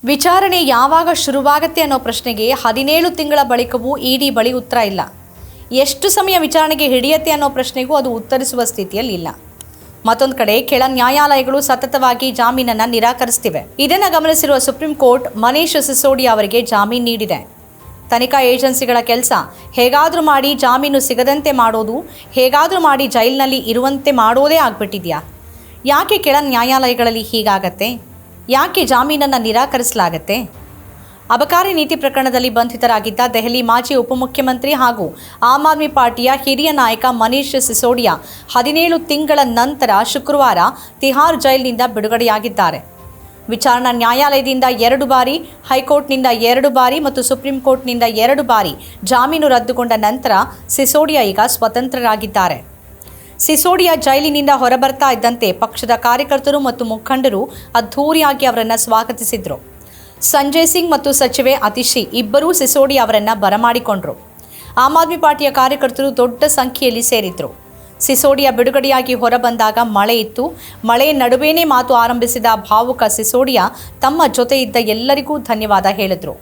ವಿಚಾರಣೆ ಯಾವಾಗ ಶುರುವಾಗುತ್ತೆ ಅನ್ನೋ ಪ್ರಶ್ನೆಗೆ 17 ತಿಂಗಳ ಬಳಿಕವೂ ಇಡಿ ಬಳಿ ಉತ್ತರ ಇಲ್ಲ. ಎಷ್ಟು ಸಮಯ ವಿಚಾರಣೆಗೆ ಹಿಡಿಯುತ್ತೆ ಅನ್ನೋ ಪ್ರಶ್ನೆಗೂ ಅದು ಉತ್ತರಿಸುವ ಸ್ಥಿತಿಯಲ್ಲಿ ಇಲ್ಲ. ಮತ್ತೊಂದು ಕಡೆ ಕೆಳ ನ್ಯಾಯಾಲಯಗಳು ಸತತವಾಗಿ ಜಾಮೀನನ್ನು ನಿರಾಕರಿಸುತ್ತಿವೆ. ಇದನ್ನು ಗಮನಿಸಿರುವ ಸುಪ್ರೀಂ ಕೋರ್ಟ್ ಮನೀಶ್ ಸಿಸೋಡಿಯಾ ಅವರಿಗೆ ಜಾಮೀನು ನೀಡಿದೆ. ತನಿಖಾ ಏಜೆನ್ಸಿಗಳ ಕೆಲಸ ಹೇಗಾದರೂ ಮಾಡಿ ಜಾಮೀನು ಸಿಗದಂತೆ ಮಾಡೋದು, ಹೇಗಾದರೂ ಮಾಡಿ ಜೈಲಿನಲ್ಲಿ ಇರುವಂತೆ ಮಾಡೋದೇ ಆಗ್ಬಿಟ್ಟಿದೆಯಾ? ಯಾಕೆ ಕೆಳ ನ್ಯಾಯಾಲಯಗಳಲ್ಲಿ ಹೀಗಾಗತ್ತೆ? ಯಾಕೆ ಜಾಮೀನನ್ನು ನಿರಾಕರಿಸಲಾಗತ್ತೆ? ಅಬಕಾರಿ ನೀತಿ ಪ್ರಕರಣದಲ್ಲಿ ಬಂಧಿತರಾಗಿದ್ದ ದೆಹಲಿ ಮಾಜಿ ಉಪಮುಖ್ಯಮಂತ್ರಿ ಹಾಗೂ ಆಮ್ ಆದ್ಮಿ ಪಾರ್ಟಿಯ ಹಿರಿಯ ನಾಯಕ ಮನೀಶ್ ಸಿಸೋಡಿಯಾ 17 ತಿಂಗಳ ನಂತರ ಶುಕ್ರವಾರ ತಿಹಾರ್ ಜೈಲಿನಿಂದ ಬಿಡುಗಡೆಯಾಗಿದ್ದಾರೆ. ವಿಚಾರಣಾ ನ್ಯಾಯಾಲಯದಿಂದ 2 ಬಾರಿ, ಹೈಕೋರ್ಟ್ನಿಂದ 2 ಬಾರಿ ಮತ್ತು ಸುಪ್ರೀಂ ಕೋರ್ಟ್ನಿಂದ 2 ಬಾರಿ ಜಾಮೀನು ರದ್ದುಗೊಂಡ ನಂತರ ಸಿಸೋಡಿಯಾ ಈಗ ಸ್ವತಂತ್ರರಾಗಿದ್ದಾರೆ. ಸಿಸೋಡಿಯಾ ಜೈಲಿನಿಂದ ಹೊರಬರ್ತಾ ಇದ್ದಂತೆ ಪಕ್ಷದ ಕಾರ್ಯಕರ್ತರು ಮತ್ತು ಮುಖಂಡರು ಅದ್ಧೂರಿಯಾಗಿ ಅವರನ್ನು ಸ್ವಾಗತಿಸಿದರು. ಸಂಜಯ್ ಸಿಂಗ್ ಮತ್ತು ಸಚಿವೆ ಅತಿಶಿ ಇಬ್ಬರೂ ಸಿಸೋಡಿಯಾ ಅವರನ್ನು ಬರಮಾಡಿಕೊಂಡರು. ಆಮ್ ಆದ್ಮಿ ಪಾರ್ಟಿಯ ಕಾರ್ಯಕರ್ತರು ದೊಡ್ಡ ಸಂಖ್ಯೆಯಲ್ಲಿ ಸೇರಿದ್ರು. ಸಿಸೋಡಿಯಾ ಬಿಡುಗಡೆಯಾಗಿ ಹೊರಬಂದಾಗ ಮಳೆ ಇತ್ತು. ಮಳೆಯ ನಡುವೆನೇ ಮಾತು ಆರಂಭಿಸಿದ ಭಾವುಕ ಸಿಸೋಡಿಯಾ ತಮ್ಮ ಜೊತೆ ಇದ್ದ ಎಲ್ಲರಿಗೂ ಧನ್ಯವಾದ ಹೇಳಿದರು.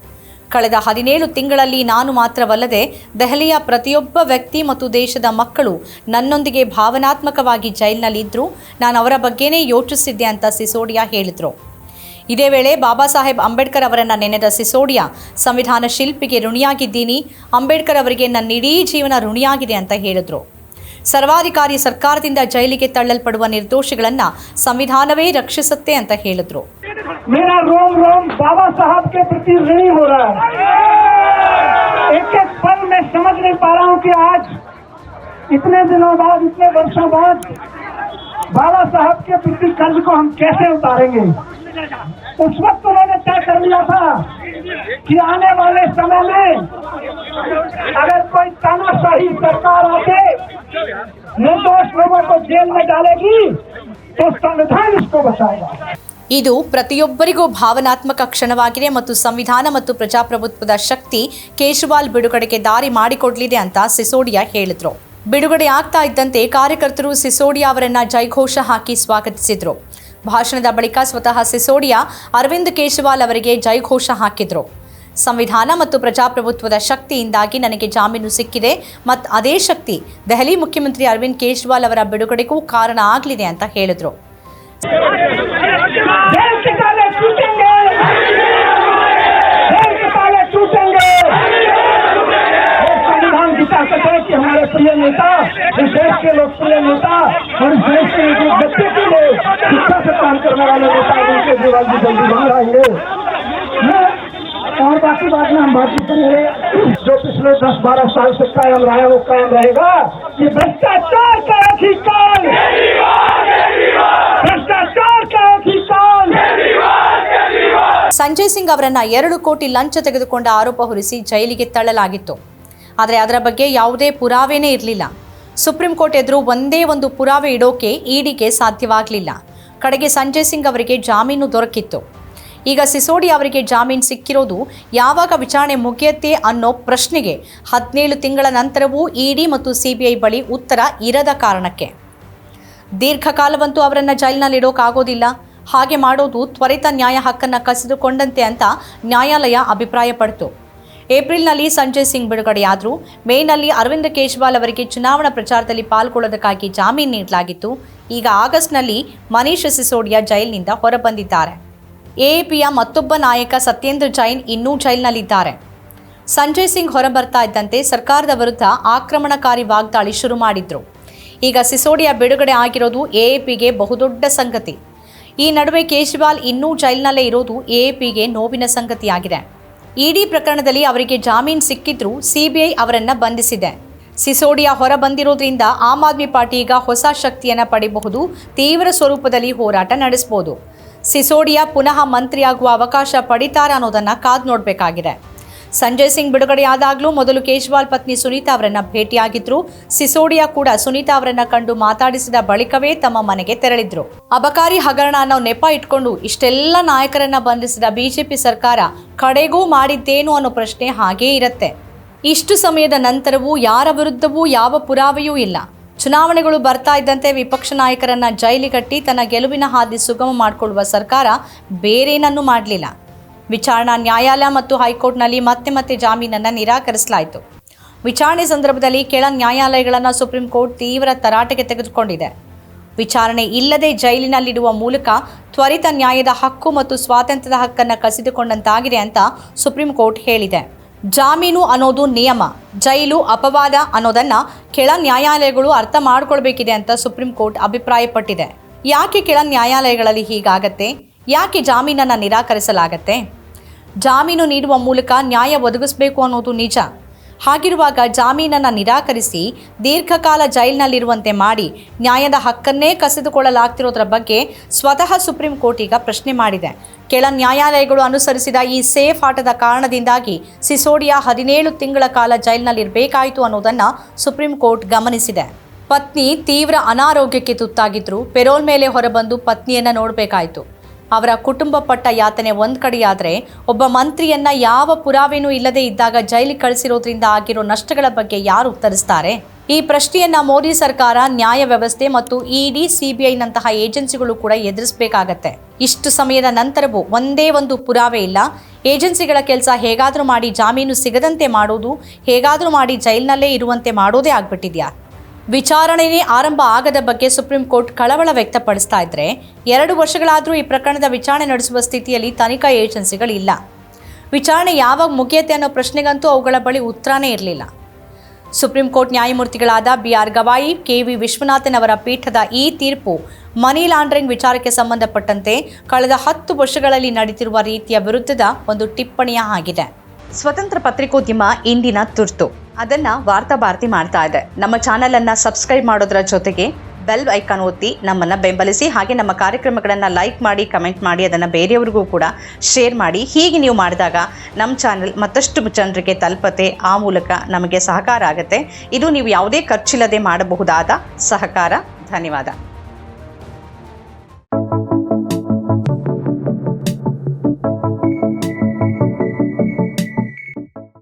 ಕಳೆದ 17 ತಿಂಗಳಲ್ಲಿ ನಾನು ಮಾತ್ರವಲ್ಲದೆ ದೆಹಲಿಯ ಪ್ರತಿಯೊಬ್ಬ ವ್ಯಕ್ತಿ ಮತ್ತು ದೇಶದ ಮಕ್ಕಳು ನನ್ನೊಂದಿಗೆ ಭಾವನಾತ್ಮಕವಾಗಿ ಜೈಲಿನಲ್ಲಿದ್ದರು. ನಾನು ಅವರ ಬಗ್ಗೆನೇ ಯೋಚಿಸಿದ್ದೆ ಅಂತ ಸಿಸೋಡಿಯಾ ಹೇಳಿದರು. ಇದೇ ವೇಳೆ ಬಾಬಾ ಸಾಹೇಬ್ ಅಂಬೇಡ್ಕರ್ ಅವರನ್ನು ನೆನೆದ ಸಿಸೋಡಿಯಾ, ಸಂವಿಧಾನ ಶಿಲ್ಪಿಗೆ ಋಣಿಯಾಗಿದ್ದೀನಿ, ಅಂಬೇಡ್ಕರ್ ಅವರಿಗೆ ನನ್ನ ಇಡೀ ಜೀವನ ಋಣಿಯಾಗಿದೆ ಅಂತ ಹೇಳಿದರು. ಸರ್ವಾಧಿಕಾರಿ ಸರ್ಕಾರದಿಂದ ಜೈಲಿಗೆ ತಳ್ಳಲ್ಪಡುವ ನಿರ್ದೋಷಿಗಳನ್ನು ಸಂವಿಧಾನವೇ ರಕ್ಷಿಸುತ್ತೆ ಅಂತ ಹೇಳಿದರು. मेरा रोम रोम बाबा साहब के प्रति ऋणी हो रहा है. एक एक पल में समझ नहीं पा रहा हूँ कि आज इतने दिनों बाद, इतने वर्षों बाद बाबा साहब के प्रति कर्ज को हम कैसे उतारेंगे. उस वक्त उन्होंने तय कर लिया था कि आने वाले समय में अगर कोई तानाशाही सरकार आके निर्दोष लोगों को जेल में डालेगी तो संविधान इसको बचाएगा. ಇದು ಪ್ರತಿಯೊಬ್ಬರಿಗೂ ಭಾವನಾತ್ಮಕ ಕ್ಷಣವಾಗಿದೆ ಮತ್ತು ಸಂವಿಧಾನ ಮತ್ತು ಪ್ರಜಾಪ್ರಭುತ್ವದ ಶಕ್ತಿ ಕೇಜ್ರಿವಾಲ್ ಬಿಡುಗಡೆಗೆ ದಾರಿ ಮಾಡಿಕೊಡಲಿದೆ ಅಂತ ಸಿಸೋಡಿಯಾ ಹೇಳಿದರು. ಬಿಡುಗಡೆ ಆಗ್ತಾ ಇದ್ದಂತೆ ಕಾರ್ಯಕರ್ತರು ಸಿಸೋಡಿಯಾ ಅವರನ್ನ ಜೈಘೋಷ ಹಾಕಿ ಸ್ವಾಗತಿಸಿದರು. ಭಾಷಣದ ಬಳಿಕ ಸ್ವತಃ ಸಿಸೋಡಿಯಾ ಅರವಿಂದ್ ಕೇಜ್ರಿವಾಲ್ ಅವರಿಗೆ ಜೈಘೋಷ ಹಾಕಿದರು. ಸಂವಿಧಾನ ಮತ್ತು ಪ್ರಜಾಪ್ರಭುತ್ವದ ಶಕ್ತಿಯಿಂದಾಗಿ ನನಗೆ ಜಾಮೀನು ಸಿಕ್ಕಿದೆ ಮತ್ತು ಅದೇ ಶಕ್ತಿ ದೆಹಲಿ ಮುಖ್ಯಮಂತ್ರಿ ಅರವಿಂದ್ ಕೇಜ್ರಿವಾಲ್ ಅವರ ಬಿಡುಗಡೆಗೂ ಕಾರಣ ಆಗಲಿದೆ ಅಂತ ಹೇಳಿದರು. संविधान दिखा सके कि हमारे प्रिय नेता, इस देश के लोकप्रिय नेता और इस देश के बच्चे के लिए शिक्षा से काम करने वाले नेता उनके जीवन की जल्दी बन रहेंगे. और बाकी बात में हम बात करेंगे. जो पिछले 10-12 साल से कायम रहा है वो कायम रहेगा. ये भ्रष्टाचार का एक ही काल, भ्रष्टाचार का एक ही काल. ಸಂಜಯ್ ಸಿಂಗ್ ಅವರನ್ನ 2 ಕೋಟಿ ಲಂಚ ತೆಗೆದುಕೊಂಡ ಆರೋಪ ಹೊರಿಸಿ ಜೈಲಿಗೆ ತಳ್ಳಲಾಗಿತ್ತು. ಆದರೆ ಅದರ ಬಗ್ಗೆ ಯಾವುದೇ ಪುರಾವೆನೇ ಇರಲಿಲ್ಲ. ಸುಪ್ರೀಂ ಕೋರ್ಟ್ ಎದುರು ಒಂದೇ ಒಂದು ಪುರಾವೆ ಇಡೋಕೆ ಇಡಿಗೆ ಸಾಧ್ಯವಾಗಲಿಲ್ಲ. ಕಡೆಗೆ ಸಂಜಯ್ ಸಿಂಗ್ ಅವರಿಗೆ ಜಾಮೀನು ದೊರಕಿತ್ತು. ಈಗ ಸಿಸೋಡಿಯಾ ಅವರಿಗೆ ಜಾಮೀನು ಸಿಕ್ಕಿರೋದು ಯಾವಾಗ ವಿಚಾರಣೆ ಮುಗಿಯುತ್ತೆ ಅನ್ನೋ ಪ್ರಶ್ನೆಗೆ 17 ತಿಂಗಳ ನಂತರವೂ ಇಡಿ ಮತ್ತು ಸಿಬಿಐ ಬಳಿ ಉತ್ತರ ಇರದ ಕಾರಣಕ್ಕೆ. ದೀರ್ಘಕಾಲವಂತೂ ಅವರನ್ನು ಜೈಲಿನಲ್ಲಿಡೋಕ್ಕಾಗೋದಿಲ್ಲ. ಹಾಗೆ ಮಾಡೋದು ತ್ವರಿತ ನ್ಯಾಯ ಹಕ್ಕನ್ನು ಕಸಿದುಕೊಂಡಂತೆ ಅಂತ ನ್ಯಾಯಾಲಯ ಅಭಿಪ್ರಾಯಪಡಿತು. ಏಪ್ರಿಲ್ನಲ್ಲಿ ಸಂಜಯ್ ಸಿಂಗ್ ಬಿಡುಗಡೆಯಾದರು. ಮೇನಲ್ಲಿ ಅರವಿಂದ್ ಕೇಜ್ರಿವಾಲ್ ಅವರಿಗೆ ಚುನಾವಣಾ ಪ್ರಚಾರದಲ್ಲಿ ಪಾಲ್ಗೊಳ್ಳೋದಕ್ಕಾಗಿ ಜಾಮೀನು ನೀಡಲಾಗಿತ್ತು. ಈಗ ಆಗಸ್ಟ್ನಲ್ಲಿ ಮನೀಶ್ ಸಿಸೋಡಿಯಾ ಜೈಲಿನಿಂದ ಹೊರಬಂದಿದ್ದಾರೆ. ಎಎಪಿಯ ಮತ್ತೊಬ್ಬ ನಾಯಕ ಸತ್ಯೇಂದ್ರ ಜೈನ್ ಇನ್ನೂ ಜೈಲಿನಲ್ಲಿದ್ದಾರೆ. ಸಂಜಯ್ ಸಿಂಗ್ ಹೊರಬರ್ತಾ ಇದ್ದಂತೆ ಸರ್ಕಾರದ ವಿರುದ್ಧ ಆಕ್ರಮಣಕಾರಿ ವಾಗ್ದಾಳಿ ಶುರು ಮಾಡಿದ್ರು. ಈಗ ಸಿಸೋಡಿಯಾ ಬಿಡುಗಡೆ ಆಗಿರೋದು ಎಎಪಿಗೆ ಬಹುದೊಡ್ಡ ಸಂಗತಿ. ಈ ನಡುವೆ ಕೇಜ್ರಿವಾಲ್ ಇನ್ನೂ ಜೈಲಿನಲ್ಲೇ ಇರೋದು ಎಎಪಿಗೆ ನೋವಿನ ಸಂಗತಿಯಾಗಿದೆ. ಇಡಿ ಪ್ರಕರಣದಲ್ಲಿ ಅವರಿಗೆ ಜಾಮೀನು ಸಿಕ್ಕಿದ್ರೂ ಸಿಬಿಐ ಅವರನ್ನು ಬಂಧಿಸಿದೆ. ಸಿಸೋಡಿಯಾ ಹೊರ ಬಂದಿರೋದ್ರಿಂದ ಆಮ್ ಆದ್ಮಿ ಪಾರ್ಟಿ ಈಗ ಹೊಸ ಶಕ್ತಿಯನ್ನು ಪಡೆಯಬಹುದು, ತೀವ್ರ ಸ್ವರೂಪದಲ್ಲಿ ಹೋರಾಟ ನಡೆಸಬಹುದು. ಸಿಸೋಡಿಯಾ ಪುನಃ ಮಂತ್ರಿಯಾಗುವ ಅವಕಾಶ ಪಡಿತಾರ ಅನ್ನೋದನ್ನು ಕಾದು ನೋಡಬೇಕಾಗಿದೆ. ಸಂಜಯ್ ಸಿಂಗ್ ಬಿಡುಗಡೆಯಾದಾಗಲೂ ಮೊದಲು ಕೇಜ್ರಿವಾಲ್ ಪತ್ನಿ ಸುನೀತಾ ಅವರನ್ನು ಭೇಟಿಯಾಗಿದ್ರು. ಸಿಸೋಡಿಯಾ ಕೂಡ ಸುನೀತಾ ಅವರನ್ನ ಕಂಡು ಮಾತಾಡಿಸಿದ ಬಳಿಕವೇ ತಮ್ಮ ಮನೆಗೆ ತೆರಳಿದ್ರು. ಅಬಕಾರಿ ಹಗರಣ ಅನ್ನೋ ನೆಪ ಇಟ್ಕೊಂಡು ಇಷ್ಟೆಲ್ಲ ನಾಯಕರನ್ನ ಬಂಧಿಸಿದ ಬಿಜೆಪಿ ಸರ್ಕಾರ ಕಡೆಗೂ ಮಾಡಿದ್ದೇನು ಅನ್ನೋ ಪ್ರಶ್ನೆ ಹಾಗೇ ಇರುತ್ತೆ. ಇಷ್ಟು ಸಮಯದ ನಂತರವೂ ಯಾರ ವಿರುದ್ಧವೂ ಯಾವ ಪುರಾವೆಯೂ ಇಲ್ಲ. ಚುನಾವಣೆಗಳು ಬರ್ತಾ ಇದ್ದಂತೆ ವಿಪಕ್ಷ ನಾಯಕರನ್ನ ಜೈಲಿಗಟ್ಟಿ ತನ್ನ ಗೆಲುವಿನ ಹಾದಿ ಸುಗಮ ಮಾಡಿಕೊಳ್ಳುವ ಸರ್ಕಾರ ಬೇರೇನನ್ನೂ ಮಾಡಲಿಲ್ಲ. ವಿಚಾರಣಾ ನ್ಯಾಯಾಲಯ ಮತ್ತು ಹೈಕೋರ್ಟ್ನಲ್ಲಿ ಮತ್ತೆ ಜಾಮೀನನ್ನು ನಿರಾಕರಿಸಲಾಯಿತು. ವಿಚಾರಣೆ ಸಂದರ್ಭದಲ್ಲಿ ಕೆಳ ನ್ಯಾಯಾಲಯಗಳನ್ನು ಸುಪ್ರೀಂ ಕೋರ್ಟ್ ತೀವ್ರ ತರಾಟೆಗೆ ತೆಗೆದುಕೊಂಡಿದೆ. ವಿಚಾರಣೆ ಇಲ್ಲದೆ ಜೈಲಿನಲ್ಲಿಡುವ ಮೂಲಕ ತ್ವರಿತ ನ್ಯಾಯದ ಹಕ್ಕು ಮತ್ತು ಸ್ವಾತಂತ್ರ್ಯದ ಹಕ್ಕನ್ನು ಕಸಿದುಕೊಂಡಂತಾಗಿದೆ ಅಂತ ಸುಪ್ರೀಂ ಕೋರ್ಟ್ ಹೇಳಿದೆ. ಜಾಮೀನು ಅನ್ನೋದು ನಿಯಮ, ಜೈಲು ಅಪವಾದ ಅನ್ನೋದನ್ನು ಕೆಳ ನ್ಯಾಯಾಲಯಗಳು ಅರ್ಥ ಮಾಡಿಕೊಳ್ಬೇಕಿದೆ ಅಂತ ಸುಪ್ರೀಂ ಕೋರ್ಟ್ ಅಭಿಪ್ರಾಯಪಟ್ಟಿದೆ. ಯಾಕೆ ಕೆಳ ನ್ಯಾಯಾಲಯಗಳಲ್ಲಿ ಹೀಗಾಗತ್ತೆ? ಯಾಕೆ ಜಾಮೀನನ್ನು ನಿರಾಕರಿಸಲಾಗತ್ತೆ? ಜಾಮೀನು ನೀಡುವ ಮೂಲಕ ನ್ಯಾಯ ಒದಗಿಸಬೇಕು ಅನ್ನೋದು ನಿಜ. ಹಾಗಿರುವಾಗ ಜಾಮೀನನ್ನು ನಿರಾಕರಿಸಿ ದೀರ್ಘಕಾಲ ಜೈಲಿನಲ್ಲಿರುವಂತೆ ಮಾಡಿ ನ್ಯಾಯದ ಹಕ್ಕನ್ನೇ ಕಸಿದುಕೊಳ್ಳಲಾಗ್ತಿರೋದ್ರ ಬಗ್ಗೆ ಸ್ವತಃ ಸುಪ್ರೀಂ ಕೋರ್ಟ್ ಈಗ ಪ್ರಶ್ನೆ ಮಾಡಿದೆ. ಕೆಳ ನ್ಯಾಯಾಲಯಗಳು ಅನುಸರಿಸಿದ ಈ ಸೇಫ್ ಆಟದ ಕಾರಣದಿಂದಾಗಿ ಸಿಸೋಡಿಯಾ 17 ತಿಂಗಳ ಕಾಲ ಜೈಲಿನಲ್ಲಿರಬೇಕಾಯಿತು ಅನ್ನೋದನ್ನು ಸುಪ್ರೀಂ ಕೋರ್ಟ್ ಗಮನಿಸಿದೆ. ಪತ್ನಿ ತೀವ್ರ ಅನಾರೋಗ್ಯಕ್ಕೆ ತುತ್ತಾಗಿದ್ರು. ಪೆರೋಲ್ ಮೇಲೆ ಹೊರಬಂದು ಪತ್ನಿಯನ್ನು ನೋಡಬೇಕಾಯಿತು. ಅವರ ಕುಟುಂಬ ಪಟ್ಟ ಯಾತನೆ ಒಂದು ಕಡೆಯಾದರೆ, ಒಬ್ಬ ಮಂತ್ರಿಯನ್ನ ಯಾವ ಪುರಾವೆನೂ ಇಲ್ಲದೆ ಇದ್ದಾಗ ಜೈಲಿಗೆ ಕಳಿಸಿರೋದ್ರಿಂದ ಆಗಿರೋ ನಷ್ಟಗಳ ಬಗ್ಗೆ ಯಾರು ಉತ್ತರಿಸ್ತಾರೆ? ಈ ಪ್ರಶ್ನೆಯನ್ನ ಮೋದಿ ಸರ್ಕಾರ, ನ್ಯಾಯ ವ್ಯವಸ್ಥೆ ಮತ್ತು ಇಡಿ, ಸಿಬಿಐನಂತಹ ಏಜೆನ್ಸಿಗಳು ಕೂಡ ಎದುರಿಸಬೇಕಾಗತ್ತೆ. ಇಷ್ಟು ಸಮಯದ ನಂತರವೂ ಒಂದೇ ಒಂದು ಪುರಾವೆ ಇಲ್ಲ. ಏಜೆನ್ಸಿಗಳ ಕೆಲಸ ಹೇಗಾದರೂ ಮಾಡಿ ಜಾಮೀನು ಸಿಗದಂತೆ ಮಾಡೋದು, ಹೇಗಾದರೂ ಮಾಡಿ ಜೈಲಿನಲ್ಲೇ ಇರುವಂತೆ ಮಾಡೋದೇ ಆಗ್ಬಿಟ್ಟಿದ್ಯಾ? ವಿಚಾರಣೆಯೇ ಆರಂಭ ಆಗದ ಬಗ್ಗೆ ಸುಪ್ರೀಂ ಕೋರ್ಟ್ ಕಳವಳ ವ್ಯಕ್ತಪಡಿಸ್ತಾ ಇದ್ರೆ, 2 ವರ್ಷಗಳಾದರೂ ಈ ಪ್ರಕರಣದ ವಿಚಾರಣೆ ನಡೆಸುವ ಸ್ಥಿತಿಯಲ್ಲಿ ತನಿಖಾ ಏಜೆನ್ಸಿಗಳಿಲ್ಲ. ವಿಚಾರಣೆ ಯಾವಾಗ ಮುಗಿಯುತ್ತೆ ಅನ್ನೋ ಪ್ರಶ್ನೆಗಂತೂ ಅವುಗಳ ಬಳಿ ಉತ್ತರನೇ ಇರಲಿಲ್ಲ. ಸುಪ್ರೀಂ ಕೋರ್ಟ್ ನ್ಯಾಯಮೂರ್ತಿಗಳಾದ BR ಗವಾಯಿ, KV ವಿಶ್ವನಾಥನ್ ಅವರ ಪೀಠದ ಈ ತೀರ್ಪು ಮನಿ ಲಾಂಡ್ರಿಂಗ್ ವಿಚಾರಕ್ಕೆ ಸಂಬಂಧಪಟ್ಟಂತೆ ಕಳೆದ 10 ವರ್ಷಗಳಲ್ಲಿ ನಡೆದಿರುವ ರೀತಿಯ ವಿರುದ್ಧದ ಒಂದು ಟಿಪ್ಪಣಿಯ ಆಗಿದೆ. ಸ್ವತಂತ್ರ ಪತ್ರಿಕೋದ್ಯಮ ಇಂದಿನ ತುರ್ತು. ಅದನ್ನು ವಾರ್ತಾ ಭಾರತಿ ಮಾಡ್ತಾ ಇದೆ. ನಮ್ಮ ಚಾನಲನ್ನು ಸಬ್ಸ್ಕ್ರೈಬ್ ಮಾಡೋದ್ರ ಜೊತೆಗೆ ಬೆಲ್ ಐಕಾನ್ ಒತ್ತಿ ನಮ್ಮನ್ನು ಬೆಂಬಲಿಸಿ. ಹಾಗೆ ನಮ್ಮ ಕಾರ್ಯಕ್ರಮಗಳನ್ನು ಲೈಕ್ ಮಾಡಿ, ಕಮೆಂಟ್ ಮಾಡಿ, ಅದನ್ನು ಬೇರೆಯವ್ರಿಗೂ ಕೂಡ ಶೇರ್ ಮಾಡಿ. ಹೀಗೆ ನೀವು ಮಾಡಿದಾಗ ನಮ್ಮ ಚಾನಲ್ ಮತ್ತಷ್ಟು ಜನರಿಗೆ ತಲುಪತ್ತೆ. ಆ ಮೂಲಕ ನಮಗೆ ಸಹಕಾರ ಆಗುತ್ತೆ. ಇದು ನೀವು ಯಾವುದೇ ಖರ್ಚಿಲ್ಲದೆ ಮಾಡಬಹುದಾದ ಸಹಕಾರ. ಧನ್ಯವಾದ.